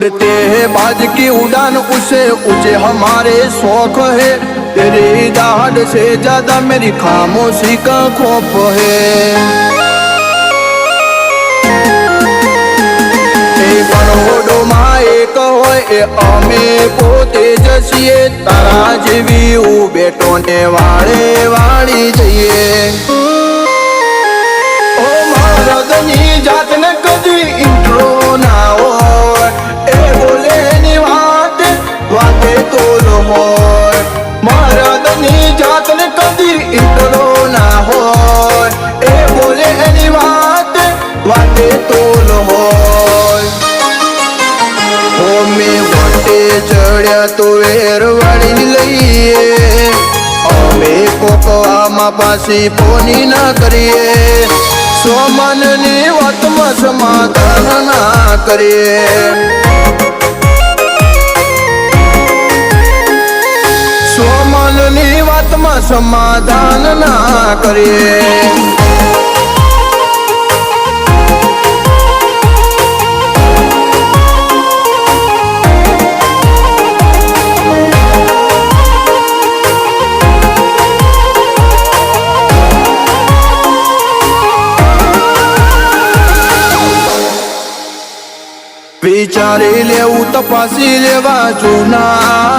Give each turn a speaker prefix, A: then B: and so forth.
A: उड़ते हैं बाज की उड़ान उसे ऊंचे हमारे शौक है। तेरी दाढ़ से ज्यादा मेरी खामोशी का खौफ है। કરોડોમાં એક હોય એ અમે પોતે જ છીએ। તારા જેવી બેટો ને વાળે વાળી જઈએ। ઓ મરદની જાતને કદી ઇન્ટ્રો ના હોય, એ બોલે ની વાતે તોલ હોય। મરદની જાતને કદી ઇન્ટ્રો ના હોય, એ બોલે એની વાતે તોલ હોય। અમે વટે ચડ્યા તો વેર વાળી લઈએ, અમે કોકવામાં પાછી પોની ના કરીએ। સોમનની વાતમાં સમાધાન ના કરીએ। સોમનની વાતમાં સમાધાન ના કરીએ। વિચારી લેવું તપાસી લેવા જૂના